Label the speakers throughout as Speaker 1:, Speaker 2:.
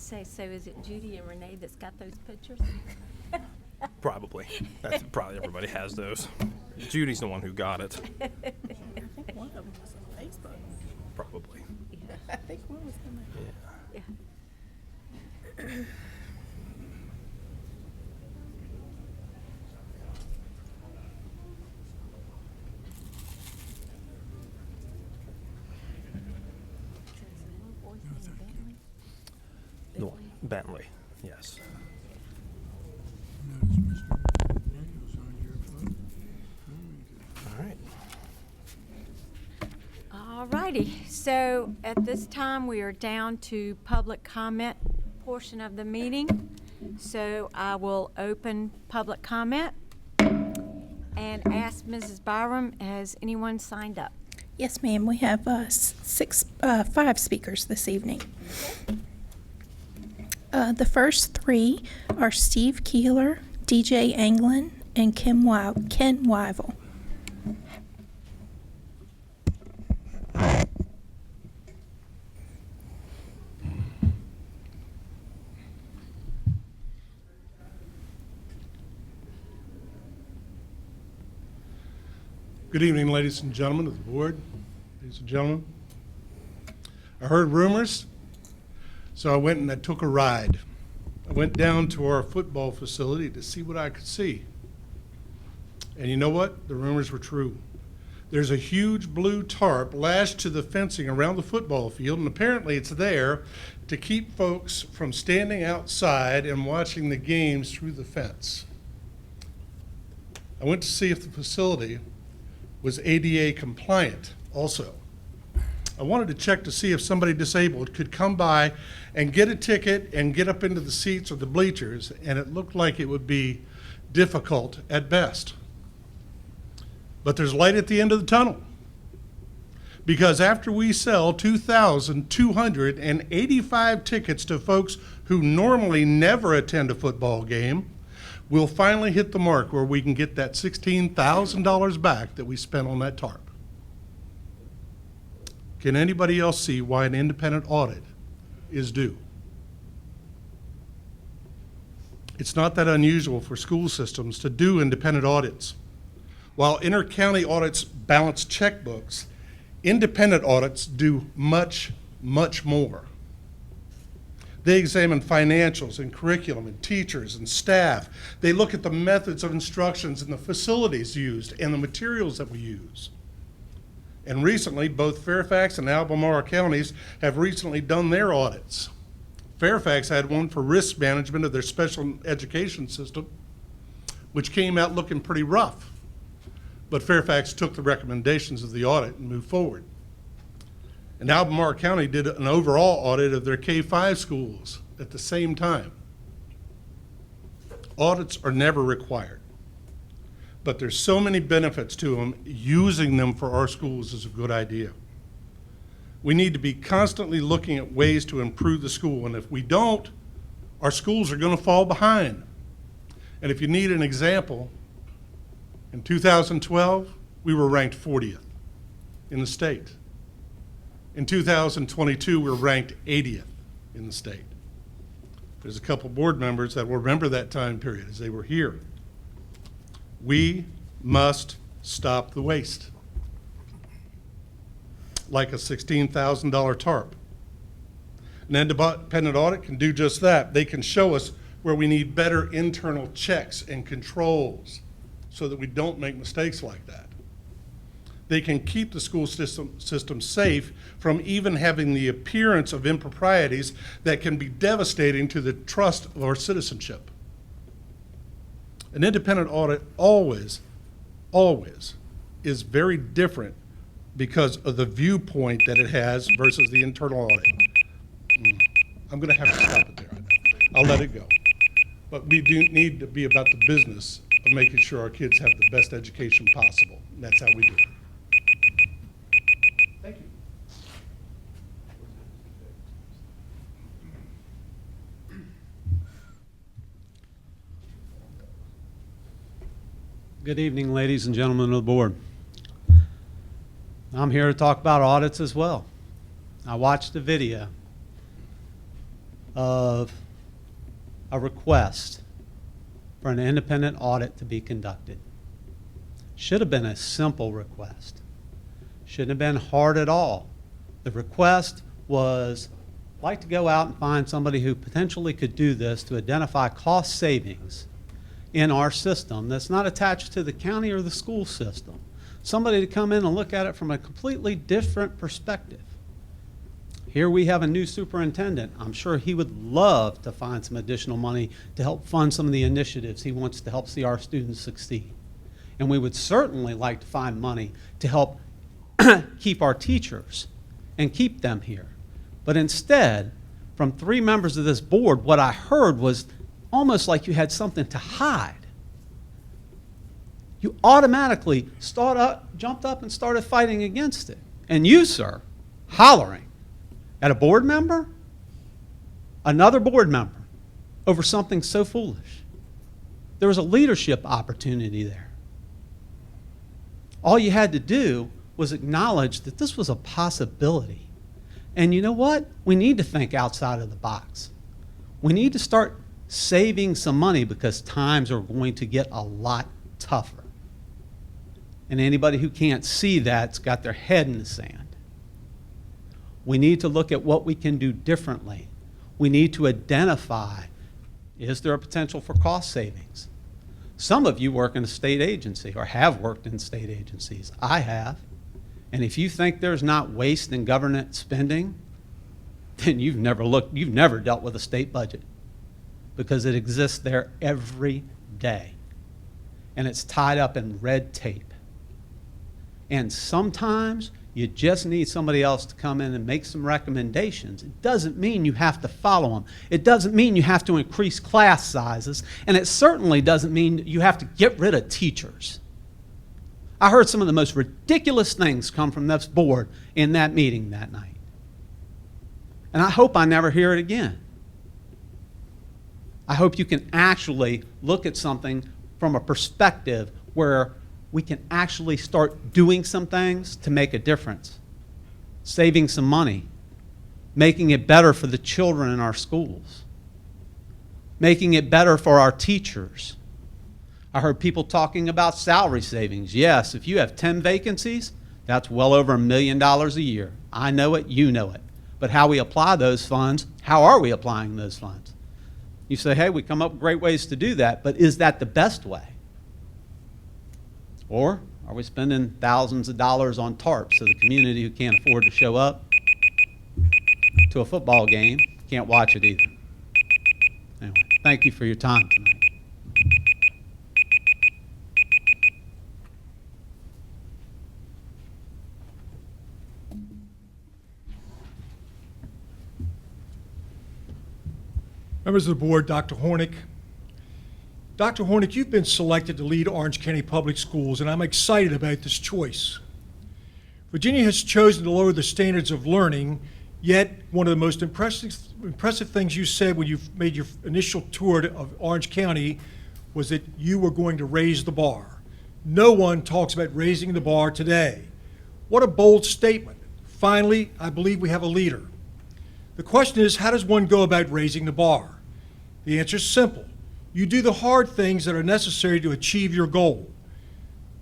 Speaker 1: say, so is it Judy and Renee that's got those pictures?
Speaker 2: Probably. That's probably everybody has those. Judy's the one who got it.
Speaker 3: I think one of them was on Facebook.
Speaker 2: Probably.
Speaker 3: I think one was on there.
Speaker 1: Yeah.
Speaker 2: No, Bentley, yes.
Speaker 4: Notice Mr. Daniels on your phone.
Speaker 2: All right.
Speaker 1: All righty, so at this time, we are down to public comment portion of the meeting. So I will open public comment and ask Mrs. Byram, has anyone signed up?
Speaker 3: Yes, ma'am. We have 5 speakers this evening. The first 3 are Steve Keeler, DJ Anglin, and Ken Wyville.
Speaker 4: Good evening, ladies and gentlemen of the board. Ladies and gentlemen, I heard rumors, so I went and I took a ride. I went down to our football facility to see what I could see. And you know what? The rumors were true. There's a huge blue tarp lashed to the fencing around the football field, and apparently it's there to keep folks from standing outside and watching the games through the fence. I went to see if the facility was ADA compliant also. I wanted to check to see if somebody disabled could come by and get a ticket and get up into the seats or the bleachers, and it looked like it would be difficult at best. But there's light at the end of the tunnel, because after we sell 2,285 tickets to folks who normally never attend a football game, we'll finally hit the mark where we can get that $16,000 back that we spent on that tarp. Can anybody else see why an independent audit is due? It's not that unusual for school systems to do independent audits. While inter-county audits balance checkbooks, independent audits do much, much more. They examine financials and curriculum and teachers and staff. They look at the methods of instructions and the facilities used and the materials that we use. And recently, both Fairfax and Albemarle counties have recently done their audits. Fairfax had one for risk management of their special education system, which came out looking pretty rough. But Fairfax took the recommendations of the audit and moved forward. And Albemarle County did an overall audit of their K-5 schools at the same time. Audits are never required, but there's so many benefits to them. Using them for our schools is a good idea. We need to be constantly looking at ways to improve the school, and if we don't, our schools are going to fall behind. And if you need an example, in 2012, we were ranked 40th in the state. In 2022, we were ranked 80th in the state. There's a couple board members that will remember that time period as they were here. We must stop the waste. Like a $16,000 tarp. An independent audit can do just that. They can show us where we need better internal checks and controls so that we don't make mistakes like that. They can keep the school system safe from even having the appearance of improprieties that can be devastating to the trust of our citizenship. An independent audit always is very different because of the viewpoint that it has versus the internal audit. I'm going to have to stop it there, I know. I'll let it go. But we do need to be about the business of making sure our kids have the best education possible. And that's how we do it. Thank you.
Speaker 5: Good evening, ladies and gentlemen of the board. I'm here to talk about audits as well. I watched the video. of a request for an independent audit to be conducted. Should have been a simple request. Shouldn't have been hard at all. The request was, I'd like to go out and find somebody who potentially could do this to identify cost savings in our system that's not attached to the county or the school system. Somebody to come in and look at it from a completely different perspective. Here we have a new superintendent. I'm sure he would love to find some additional money to help fund some of the initiatives he wants to help see our students succeed. And we would certainly like to find money to help keep our teachers and keep them here. But instead, from 3 members of this board, what I heard was almost like you had something to hide. You automatically jumped up and started fighting against it. And you, sir, hollering at a board member, another board member, over something so foolish. There was a leadership opportunity there. All you had to do was acknowledge that this was a possibility. And you know what? We need to think outside of the box. We need to start saving some money because times are going to get a lot tougher. And anybody who can't see that's got their head in the sand. We need to look at what we can do differently. We need to identify, is there a potential for cost savings? Some of you work in a state agency or have worked in state agencies. I have. And if you think there's not waste in government spending, then you've never dealt with a state budget, because it exists there every day. And it's tied up in red tape. And sometimes you just need somebody else to come in and make some recommendations. It doesn't mean you have to follow them. It doesn't mean you have to increase class sizes. And it certainly doesn't mean you have to get rid of teachers. I heard some of the most ridiculous things come from this board in that meeting that night. And I hope I never hear it again. I hope you can actually look at something from a perspective where we can actually start doing some things to make a difference, saving some money, making it better for the children in our schools, making it better for our teachers. I heard people talking about salary savings. Yes, if you have 10 vacancies, that's well over $1 million a year. I know it, you know it. But how we apply those funds, how are we applying those funds? You say, hey, we come up with great ways to do that, but is that the best way? Or are we spending thousands of dollars on tarps so the community who can't afford to show up to a football game can't watch it either? Anyway, thank you for your time tonight.
Speaker 6: Members of the board, Dr. Hornick. Dr. Hornick, you've been selected to lead Orange County Public Schools, and I'm excited about this choice. Virginia has chosen to lower the standards of learning, yet one of the most impressive things you said when you made your initial tour of Orange County was that you were going to raise the bar. No one talks about raising the bar today. What a bold statement. Finally, I believe we have a leader. The question is, how does one go about raising the bar? The answer is simple. You do the hard things that are necessary to achieve your goal.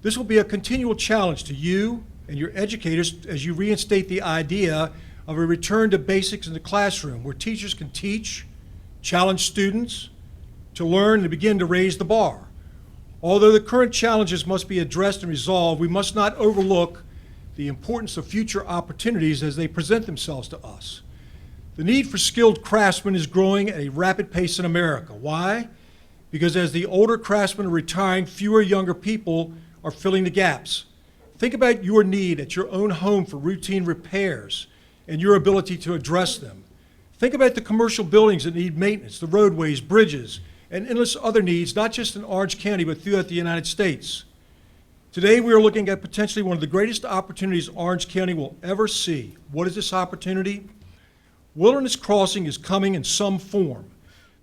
Speaker 6: This will be a continual challenge to you and your educators as you reinstate the idea of a return to basics in the classroom where teachers can teach, challenge students to learn and begin to raise the bar. Although the current challenges must be addressed and resolved, we must not overlook the importance of future opportunities as they present themselves to us. The need for skilled craftsmen is growing at a rapid pace in America. Why? Because as the older craftsmen are retiring, fewer younger people are filling the gaps. Think about your need at your own home for routine repairs and your ability to address them. Think about the commercial buildings that need maintenance, the roadways, bridges, and endless other needs, not just in Orange County, but throughout the United States. Today, we are looking at potentially one of the greatest opportunities Orange County will ever see. What is this opportunity? Wilderness Crossing is coming in some form.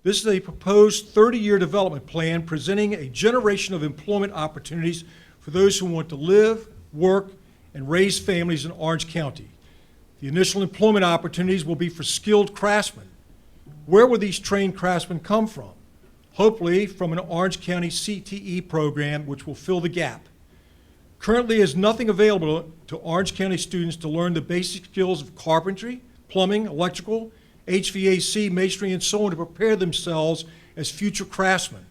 Speaker 6: This is a proposed 30-year development plan presenting a generation of employment opportunities for those who want to live, work, and raise families in Orange County. The initial employment opportunities will be for skilled craftsmen. Where will these trained craftsmen come from? Hopefully from an Orange County CTE program, which will fill the gap. Currently, there's nothing available to Orange County students to learn the basic skills of carpentry, plumbing, electrical, HVAC, masonry, and so on to prepare themselves as future craftsmen.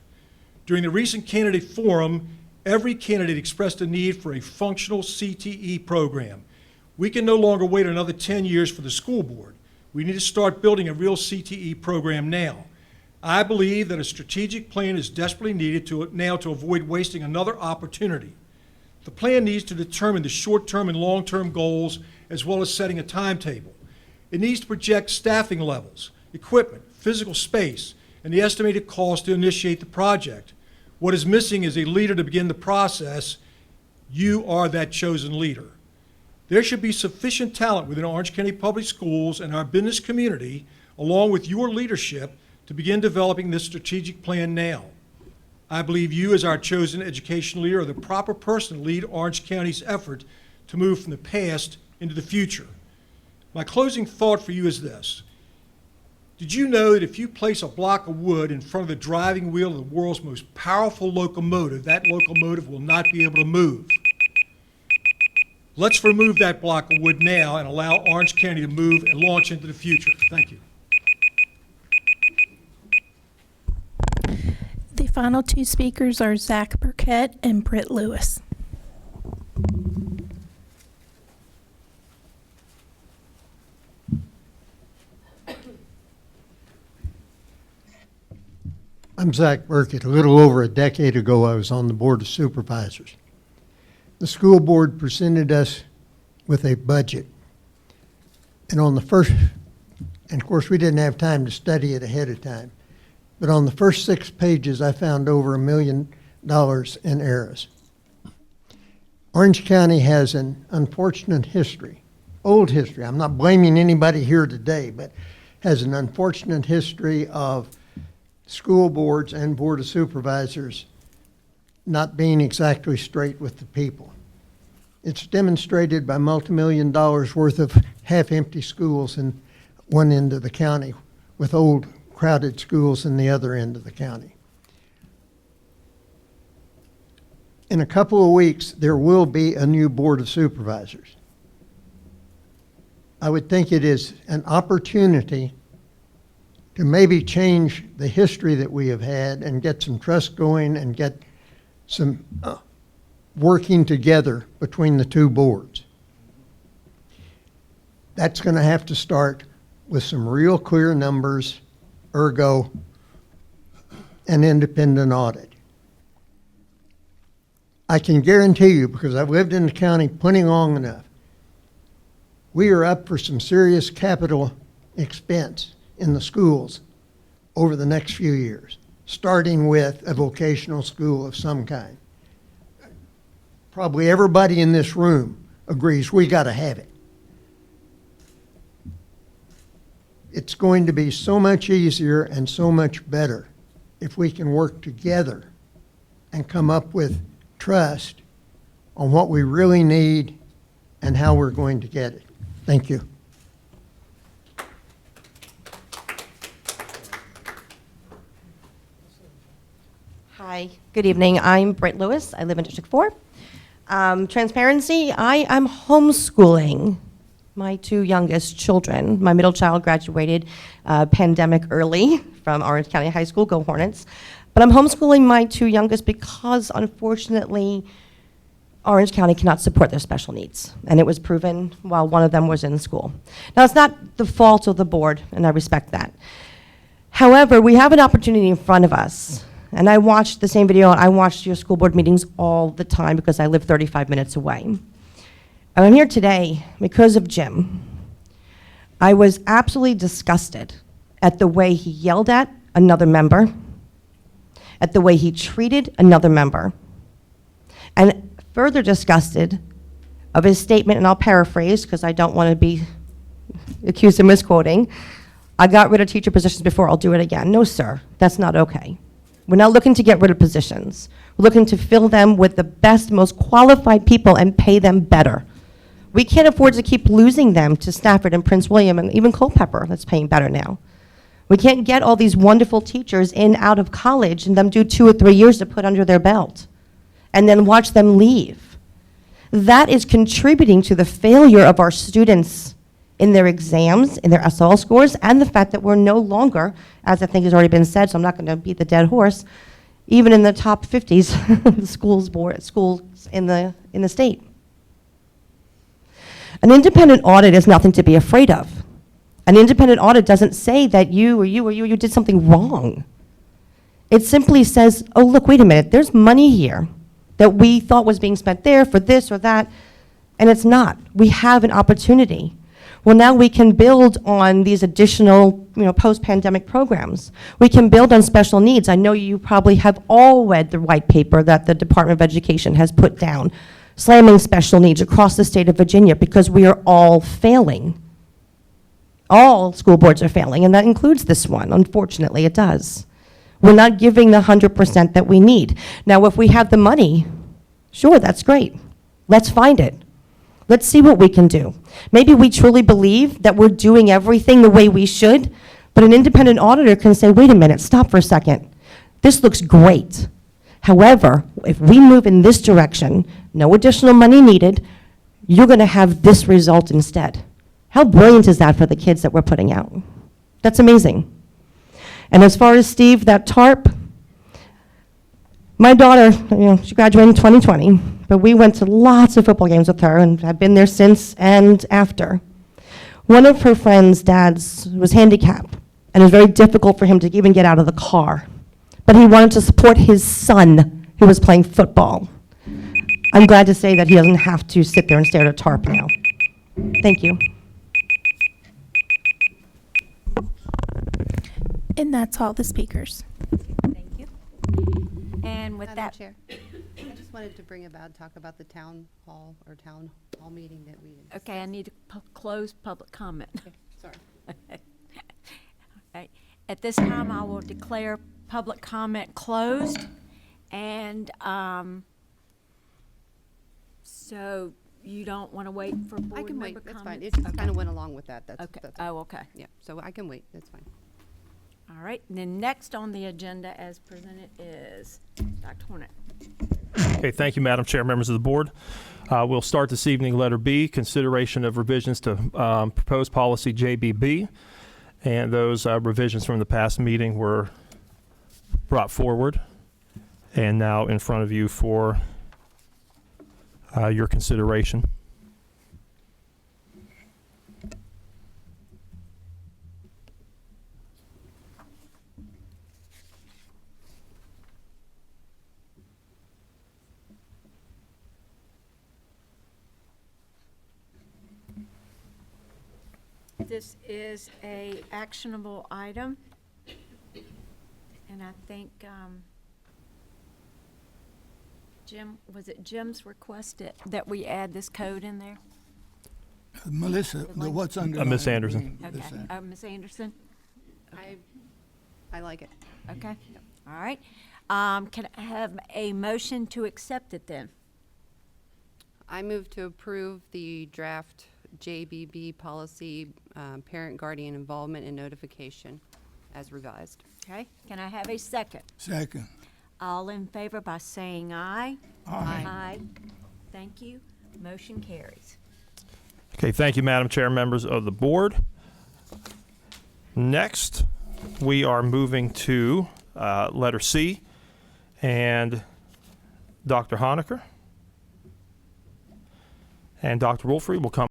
Speaker 6: During the recent candidate forum, every candidate expressed a need for a functional CTE program. We can no longer wait another 10 years for the school board. We need to start building a real CTE program now. I believe that a strategic plan is desperately needed now to avoid wasting another opportunity. The plan needs to determine the short-term and long-term goals as well as setting a timetable. It needs to project staffing levels, equipment, physical space, and the estimated cost to initiate the project. What is missing is a leader to begin the process. You are that chosen leader. There should be sufficient talent within Orange County Public Schools and our business community, along with your leadership, to begin developing this strategic plan now. I believe you, as our chosen education leader, are the proper person to lead Orange County's effort to move from the past into the future. My closing thought for you is this. Did you know that if you place a block of wood in front of the driving wheel of the world's most powerful locomotive, that locomotive will not be able to move? Let's remove that block of wood now and allow Orange County to move and launch into the future. Thank you.
Speaker 3: The final two speakers are Zach Burkett and Britt Lewis.
Speaker 7: I'm Zach Burkett. A little over a decade ago, I was on the Board of Supervisors. The school board presented us with a budget. And on the first, and of course we didn't have time to study it ahead of time, but on the first 6 pages I found over $1 million in errors. Orange County has an unfortunate history, old history. I'm not blaming anybody here today, but has an unfortunate history of school boards and Board of Supervisors not being exactly straight with the people. It's demonstrated by multi-million dollars worth of half-empty schools in one end of the county with old crowded schools in the other end of the county. In a couple of weeks, there will be a new Board of Supervisors. I would think it is an opportunity to maybe change the history that we have had and get some trust going and get some working together between the two boards. That's going to have to start with some real clear numbers, ergo an independent audit. I can guarantee you, because I've lived in the county plenty long enough, we are up for some serious capital expense in the schools over the next few years, starting with a vocational school of some kind. Probably everybody in this room agrees we got to have it. It's going to be so much easier and so much better if we can work together and come up with trust on what we really need and how we're going to get it. Thank you.
Speaker 8: Hi, good evening. I'm Britt Lewis. I live in District 4. Transparency, I am homeschooling my two youngest children. My middle child graduated pandemic early from Orange County High School, go Hornets. But I'm homeschooling my two youngest because, unfortunately, Orange County cannot support their special needs. And it was proven while one of them was in school. Now, it's not the fault of the board, and I respect that. However, we have an opportunity in front of us. And I watched the same video, and I watched your school board meetings all the time because I live 35 minutes away. And I'm here today because of Jim. I was absolutely disgusted at the way he yelled at another member, at the way he treated another member, and further disgusted of his statement, and I'll paraphrase because I don't want to be accused of misquoting. I got rid of teacher positions before, I'll do it again. No, sir, that's not okay. We're not looking to get rid of positions. We're looking to fill them with the best, most qualified people and pay them better. We can't afford to keep losing them to Stafford and Prince William and even Culpeper that's paying better now. We can't get all these wonderful teachers in out of college and them do 2 or 3 years to put under their belt and then watch them leave. That is contributing to the failure of our students in their exams, in their SL scores, and the fact that we're no longer, as I think has already been said, so I'm not going to beat the dead horse, even in the top 50s, the schools in the state. An independent audit is nothing to be afraid of. An independent audit doesn't say that you did something wrong. It simply says, oh, look, wait a minute, there's money here that we thought was being spent there for this or that, and it's not. We have an opportunity. Well, now we can build on these additional, post-pandemic programs. We can build on special needs. I know you probably have all read the white paper that the Department of Education has put down, slamming special needs across the state of Virginia because we are all failing. All school boards are failing, and that includes this one. Unfortunately, it does. We're not giving the 100% that we need. Now, if we have the money, sure, that's great. Let's find it. Let's see what we can do. Maybe we truly believe that we're doing everything the way we should, but an independent auditor can say, wait a minute, stop for a second. This looks great. However, if we move in this direction, no additional money needed, you're going to have this result instead. How brilliant is that for the kids that we're putting out? That's amazing. And as far as Steve, that TARP, my daughter, she graduated in 2020, but we went to lots of football games with her and have been there since and after. One of her friends' dads was handicapped, and it was very difficult for him to even get out of the car. But he wanted to support his son, who was playing football. I'm glad to say that he doesn't have to sit there and stare at a TARP now. Thank you.
Speaker 3: And that's all the speakers.
Speaker 1: Thank you. And with
Speaker 9: Madam
Speaker 1: that,
Speaker 9: Chair, I just wanted to talk about the town hall meeting that we.
Speaker 1: okay, I need to close public comment.
Speaker 9: Okay, sorry.
Speaker 1: Okay. At this time, I will declare public comment closed. And so you don't want to wait for board
Speaker 9: I can wait,
Speaker 1: member
Speaker 9: that's fine.
Speaker 1: comments?
Speaker 9: It just kind of went along with that.
Speaker 1: Okay.
Speaker 9: That's
Speaker 1: Oh, okay.
Speaker 9: Yeah, so I can wait, that's fine.
Speaker 1: All right. And then next on the agenda as presented is Dr. Hornet.
Speaker 2: Okay, thank you, Madam Chair, members of the board. We'll start this evening, letter B, consideration of revisions to proposed policy JBB. And those revisions from the past meeting were brought forward and now in front of you for your consideration.
Speaker 1: This is a actionable item, and I think Jim's requested that we add this code in there?
Speaker 10: Melissa, what's under?
Speaker 2: Miss Anderson.
Speaker 1: Okay, Ms. Anderson?
Speaker 9: I like it.
Speaker 1: Okay, all right. Can I have a motion to accept it then?
Speaker 9: I move to approve the draft JBB policy, parent guardian involvement and notification as revised.
Speaker 1: Okay, can I have a second?
Speaker 10: Second.
Speaker 1: All in favor by saying aye?
Speaker 10: Aye.
Speaker 1: Aye. Thank you. Motion carries.
Speaker 2: Okay, thank you, Madam Chair, members of the board. Next, we are moving to letter C, and Dr. Honecker and Dr. Wolfrey will come